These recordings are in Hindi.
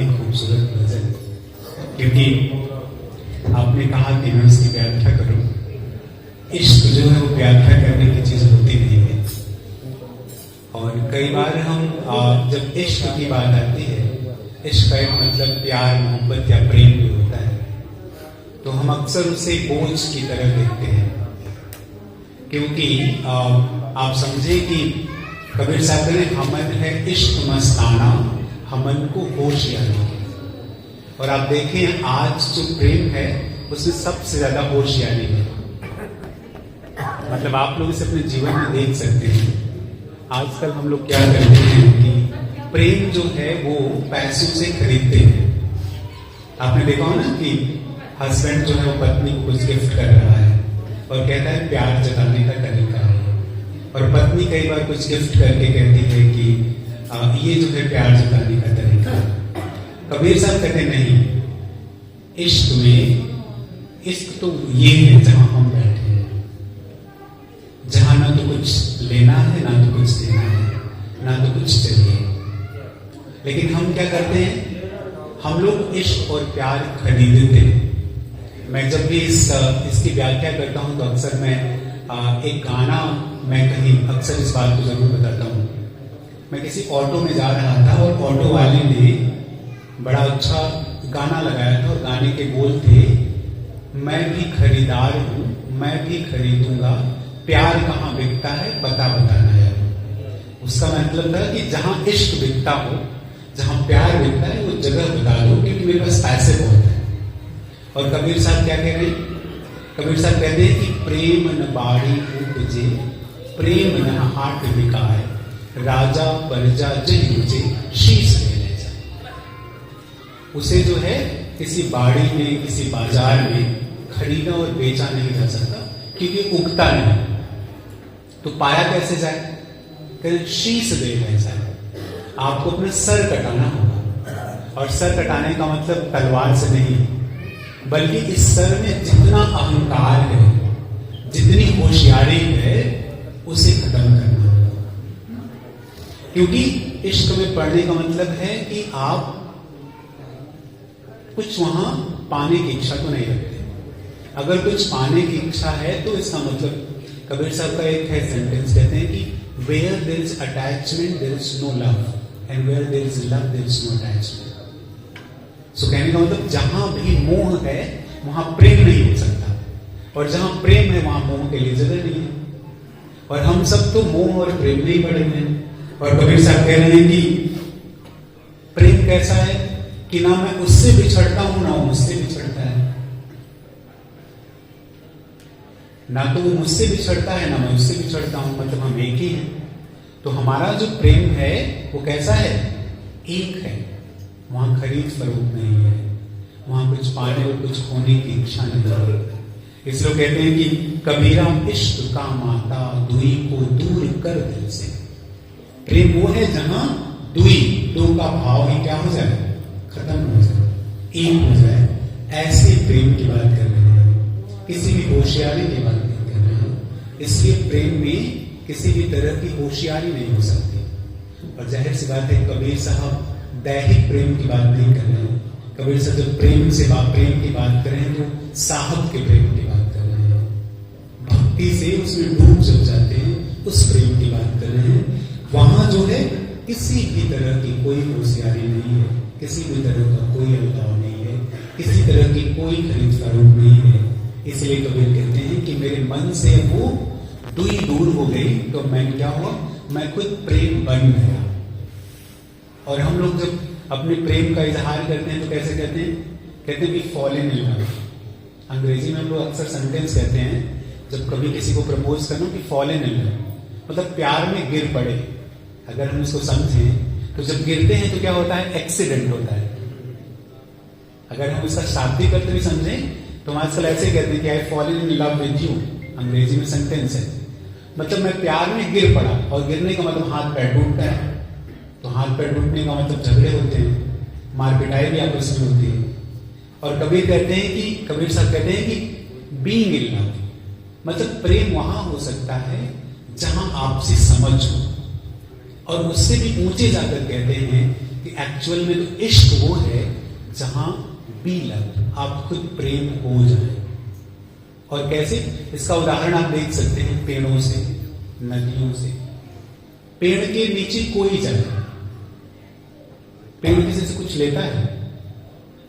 ही खूबसूरत भजन, क्योंकि आपने कहा कि मैं उसकी व्याख्या करूं। इश्क जो है वो व्याख्या करने की चीज होती नहीं है। और कई बार हम जब इश्क की बात आती है, इश्क का एक मतलब प्यार, मोहब्बत या प्रेम भी होता है, तो हम अक्सर उसे बोझ की तरह देखते हैं। क्योंकि आप समझे कि कबीर साहब ने हमन है इश्क मस्ताना, हमन को होशियारी। और आप देखें आज जो प्रेम है उसमें सबसे ज्यादा होशियारी है। मतलब आप लोग इसे अपने जीवन में देख सकते हैं। आजकल हम लोग क्या करते हैं कि प्रेम जो है वो पैसों से खरीदते हैं। आपने देखा हो ना कि हस्बैंड जो है वो पत्नी को कुछ गिफ्ट कर रहा है और कहता है प्यार जताने का तरीका है, और पत्नी कई बार कुछ गिफ्ट करके कहती है कि ये जो है प्यार जताने का तरीका है। कबीर साहब कहते नहीं, इश्क तो ये है जहां हम बैठे हैं, जहां ना तो कुछ लेना है ना तो कुछ देना है, ना तो कुछ चाहिए। लेकिन हम क्या करते हैं, हम लोग इश्क और प्यार खरीदते हैं। मैं जब भी इसकी व्याख्या करता हूं तो अक्सर मैं एक गाना, मैं कहीं अक्सर इस बात को जरूर बताता हूं। मैं किसी ऑटो में जा रहा था और ऑटो वाले ने बड़ा अच्छा गाना लगाया था और गाने के बोल थे, मैं भी खरीदार हूं, मैं भी खरीदूंगा, प्यार कहाँ बिकता है बता बताना है। उसका मतलब था कि जहां इश्क बिकता हो, जहां प्यार बिकता है, वो जगह बता दो, क्योंकि मेरे पास पैसे बहुत है। और कबीर साहब क्या कह रहे हैं? कबीर साहब कहते हैं कि प्रेम न बाड़ी उपजे, प्रेम न हाट बिकाए, राजा परजा जय मुझे शीश ले जाए। उसे जो है किसी बाड़ी में, किसी बाजार में खरीदा और बेचा नहीं जा सकता, क्योंकि उगता नहीं। तो पाया कैसे जाए? कहते शीश दे जाए। आपको अपना सर कटाना होगा, और सर कटाने का मतलब तलवार से नहीं, बल्कि इस सर में जितना अहंकार है, जितनी होशियारी है, उसे खत्म करना होगा। क्योंकि इश्क में पढ़ने का मतलब है कि आप कुछ वहां पाने की इच्छा तो नहीं रखते। अगर कुछ पाने की इच्छा है तो इसका मतलब, कबीर साहब का एक है सेंटेंस, कहते हैं कि where there is attachment there is no love, and where there is love there is no attachment. So कहने का मतलब जहां भी मोह है वहां प्रेम नहीं हो सकता, और जहां प्रेम है वहां मोह के लिए जगह नहीं है। और हम सब तो मोह और प्रेम में ही पड़े हुए हैं। और कबीर साहब कह रहे हैं कि प्रेम कैसा है कि ना मैं उससे बिछड़ता हूं ना वो मुझसे बिछड़ता है, ना तो वो मुझसे बिछड़ता है ना मैं उससे बिछड़ता हूं, मतलब हम एक ही हैं। तो हमारा जो प्रेम है वो कैसा है? एक है। वहां खरीद फरोख्त नहीं है, वहां कुछ पाने और कुछ खोने की इच्छा नहीं है। इसलिए कहते हैं कि कबीरा इश्क का माता दुई को दूर कर दिल से। प्रेम वो है जहां दुई, दो का भाव ही क्या हो जाए? खत्म हो जाए, एक हो जाए। ऐसे प्रेम की बात कर रहे हैं, किसी भी होशियारी की बात नहीं कर रहे हैं। इसलिए प्रेम में किसी भी तरह की होशियारी नहीं हो सकती। और जाहिर सी बात है, कबीर साहब दैहिक प्रेम की बात नहीं कर रहे हैं। कबीर साहब जब प्रेम की बात कर रहे हैं तो साहब के प्रेम की बात कर रहे हैं। भक्ति से उसमें डूब जब जाते हैं, उस प्रेम की बात कर रहे हैं। वहां जो है किसी भी तरह की कोई होशियारी नहीं है, किसी भी तरह का कोई अलगाव नहीं है, किसी तरह की कोई खरीद फरोख्त नहीं है। इसलिए कबीर कहते हैं कि मेरे मन से वो दुई दूर हो गई तो मैं क्या हुआ? मैं खुद प्रेम बन गया। और हम लोग जब अपने प्रेम का इजहार करते हैं तो कैसे कहते हैं? कहते हैं कि फॉलन इन लव। अंग्रेजी में हम लोग अक्सर सेंटेंस कहते हैं जब कभी किसी को प्रपोज करना कि फॉलन इन लव, मतलब प्यार में गिर पड़े। अगर हम इसको समझें तो जब गिरते हैं तो क्या होता है? एक्सीडेंट होता है। अगर हम इसका शाब्दिक अर्थ भी समझें तो हम आजकल ऐसे कहते हैं कि आई fallen in love with you. अंग्रेजी में सेंटेंस है, मतलब मैं प्यार में गिर पड़ा। और गिरने का मतलब हाथ पैर टूटता है, तो हाथ पैर टूटने का मतलब झगड़े होते हैं, मार पिटाई भी आपस में होती है। और कबीर साहब कहते हैं कि बीइंग इन लव, मतलब प्रेम वहां हो सकता है जहां आपसी समझ हो। और उससे भी ऊंचे जाकर कहते हैं कि एक्चुअल में तो इश्क वो है जहां बी लव, आप खुद प्रेम हो जाए। और कैसे? इसका उदाहरण आप देख सकते हैं पेड़ों से, नदियों से। पेड़ के नीचे कोई जाए, पेड़ किसी से कुछ लेता है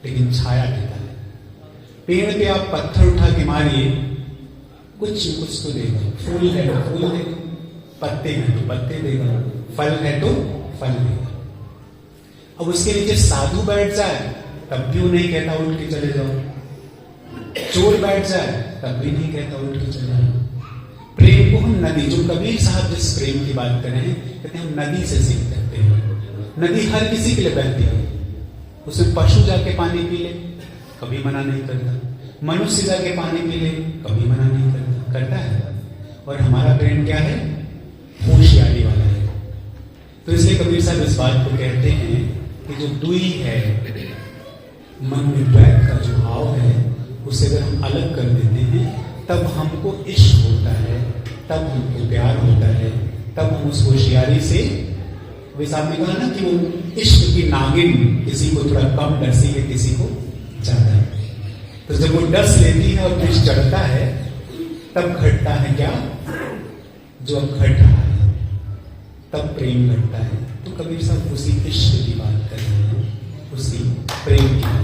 लेकिन छाया देता है। पेड़ पे आप पत्थर उठा के मारिए, कुछ कुछ तो देगा। फूल है तो फूल देगा, पत्ते हैं तो पत्ते देगा, फल है तो फल देगा। अब उसके नीचे साधु बैठ जाए तब भी वो नहीं कहता उठ के चले जाओ, चोर बैठ जाए तब भी नहीं कहता उठ के चले जाओ। प्रेम को हम नदी, जो कबीर साहब जिस प्रेम की बात कर रहे हैं, कहते हैं हम नदी से सीख करते हैं। नदी हर किसी के लिए बहती है, उसमें पशु जाके पानी पी ले कभी मना नहीं करता, मनुष्य जाके पानी पी ले कभी मना नहीं करता है। और हमारा प्रेम क्या है? होशियारी वाला है। तो इसलिए कबीर साहब इस बात को कहते हैं कि जो दुई है, मन में द्वैत का जो भाव है, उसे अगर हम अलग कर देते हैं तब हमको इश्क होता है, तब हमको प्यार होता है, तब हम उस होशियारी से, वे साहब ने कहा ना कि वो इश्क की नागिन किसी को थोड़ा कम डरती है, किसी को ज्यादा। तो जब वो डस लेती है और विष चढ़ता है तब घटता है क्या? जो अब घट रहा है तब प्रेम घटता है। तो कबीर साहब उसी इश्क की बात कर रहे हैं, उसी प्रेम की